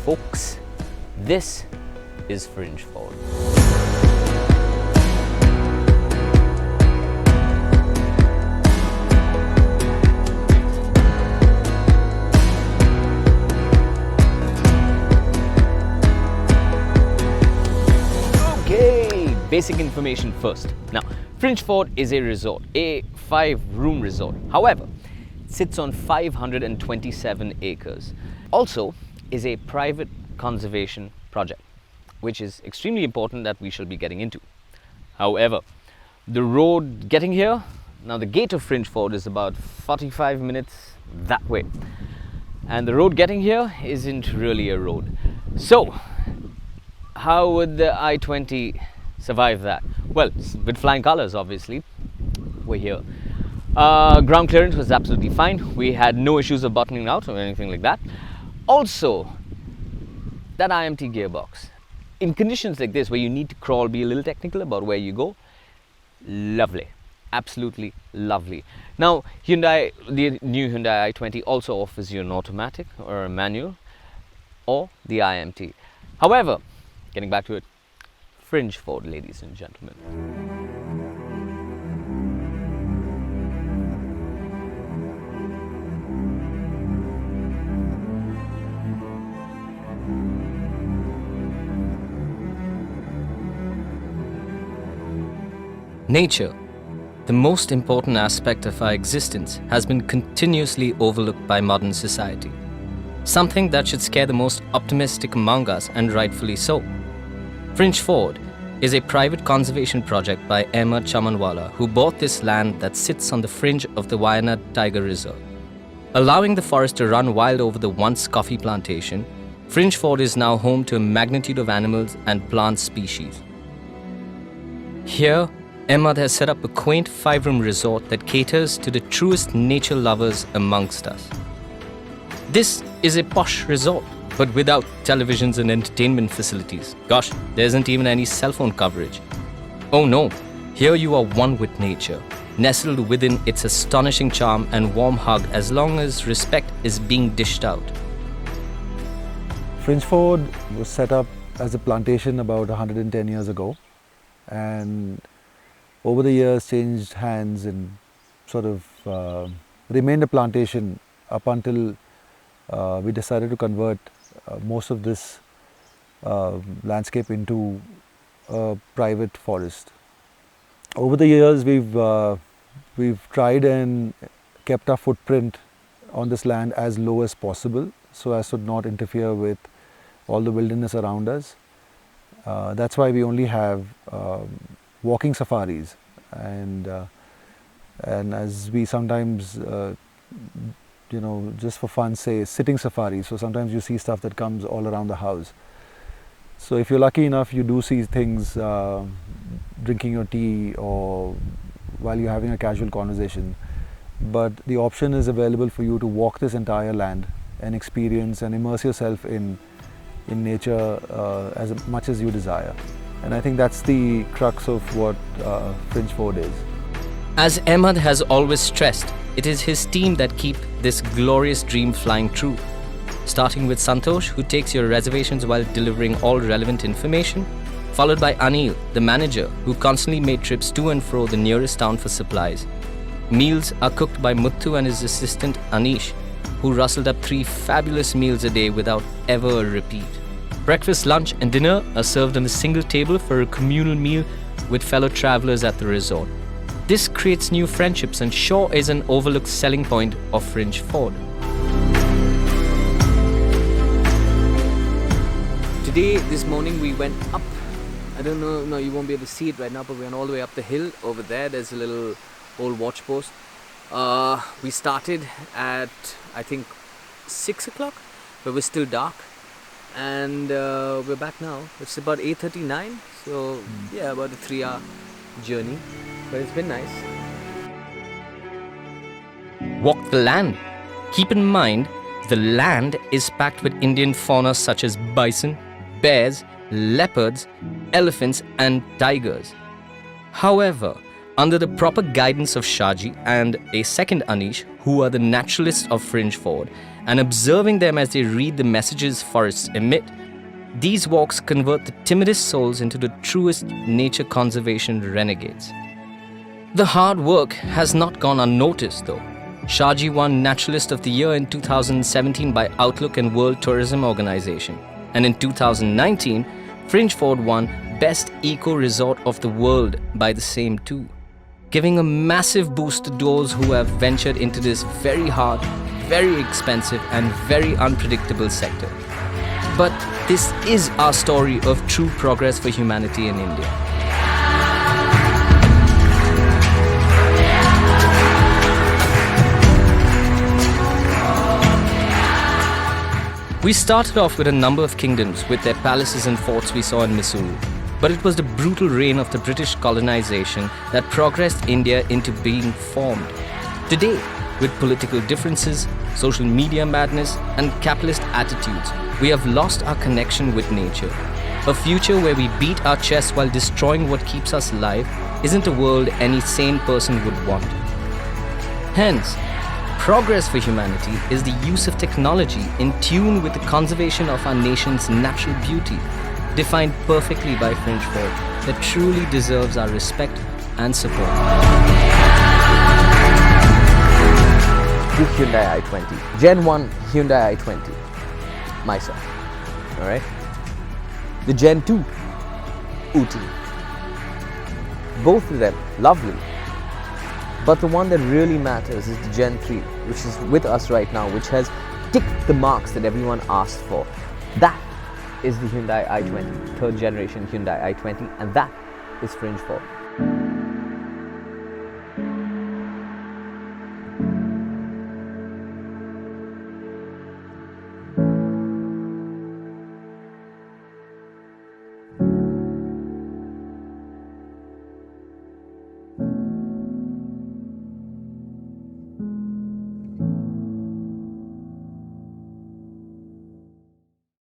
folks. This is Fringe Ford. Okay, basic information first. Now, Fringe Ford is a resort, a 5-room resort. However, it sits on 527 acres. Also, is a private conservation project, which is extremely important that we shall be getting into. However, the road getting here, now the gate of Fringe Ford is about 45 minutes that way. And the road getting here isn't really a road. So, how would the i20 survive that? Well, with flying colors, obviously. We're here. Ground clearance was absolutely fine. We had no issues of bottoming out or anything like that. Also, that IMT gearbox. In conditions like this, where you need to crawl, be a little technical about where you go, lovely. Absolutely lovely. Now, the new Hyundai i20 also offers you an automatic or a manual or the IMT. However, getting back to it, Fringe Ford, ladies and gentlemen. Nature, the most important aspect of our existence, has been continuously overlooked by modern society. Something that should scare the most optimistic among us, and rightfully so. Fringe Ford is a private conservation project by Ahmed Chamanwala, who bought this land that sits on the fringe of the Wayanad Tiger Reserve. Allowing the forest to run wild over the once coffee plantation, Fringe Ford is now home to a magnitude of animals and plant species. Here, Ahmed has set up a quaint 5-room resort that caters to the truest nature lovers amongst us. This is a posh resort, but without televisions and entertainment facilities. Gosh, there isn't even any cell phone coverage. Oh no, here you are one with nature, nestled within its astonishing charm and warm hug as long as respect is being dished out. Fringe Ford was set up as a plantation about 110 years ago, and over the years changed hands and sort of remained a plantation up until we decided to convert most of this landscape into a private forest. Over the years we've tried and kept our footprint on this land as low as possible so as to not interfere with all the wilderness around us. That's why we only have walking safaris, and as we sometimes just for fun say sitting safaris. So sometimes you see stuff that comes all around the house. So if you're lucky enough, you do see things drinking your tea or while you're having a casual conversation. But the option is available for you to walk this entire land and experience and immerse yourself in nature as much as you desire. And I think that's the crux of what Fringe Ford is. As Ahmed has always stressed, it is his team that keep this glorious dream flying true. Starting with Santosh, who takes your reservations while delivering all relevant information, followed by Anil, the manager, who constantly made trips to and fro the nearest town for supplies. Meals are cooked by Muthu and his assistant Anish, who rustled up 3 fabulous meals a day without ever a repeat. Breakfast, lunch and dinner are served on a single table for a communal meal with fellow travelers at the resort. This creates new friendships and sure is an overlooked selling point of Fringe Ford. Today, this morning, we went up. I don't know, no, you won't be able to see it right now, but we went all the way up the hill. Over there, there's a little old watch post. We started at, I think, 6 o'clock, but we're still dark. And we're back now. It's about 8:39, so yeah, about a 3-hour journey. But it's been nice. Walk the land. Keep in mind, the land is packed with Indian fauna such as bison, bears, leopards, elephants and tigers. However, Under the proper guidance of Shaji and a second Anish, who are the naturalists of Fringe Ford, and observing them as they read the messages forests emit, these walks convert the timidest souls into the truest nature conservation renegades. The hard work has not gone unnoticed though. Shaji won Naturalist of the Year in 2017 by Outlook and World Tourism Organization. And in 2019, Fringe Ford won Best Eco Resort of the World by the same too, giving a massive boost to those who have ventured into this very hard, very expensive and very unpredictable sector. But this is our story of true progress for humanity in India. We started off with a number of kingdoms with their palaces and forts we saw in Mysuru. But it was the brutal reign of the British colonization that progressed India into being formed. Today, with political differences, social media madness, and capitalist attitudes, we have lost our connection with nature. A future where we beat our chests while destroying what keeps us alive isn't a world any sane person would want. Hence, progress for humanity is the use of technology in tune with the conservation of our nation's natural beauty, defined perfectly by Fringe Ford, that truly deserves our respect and support. The Hyundai i20, Gen 1 Hyundai i20, myself, alright? The Gen 2, Ooty. Both of them, lovely. But the one that really matters is the Gen 3, which is with us right now, which has ticked the marks that everyone asked for. That is the Hyundai i20, third generation Hyundai i20, and that is Fringe Ford.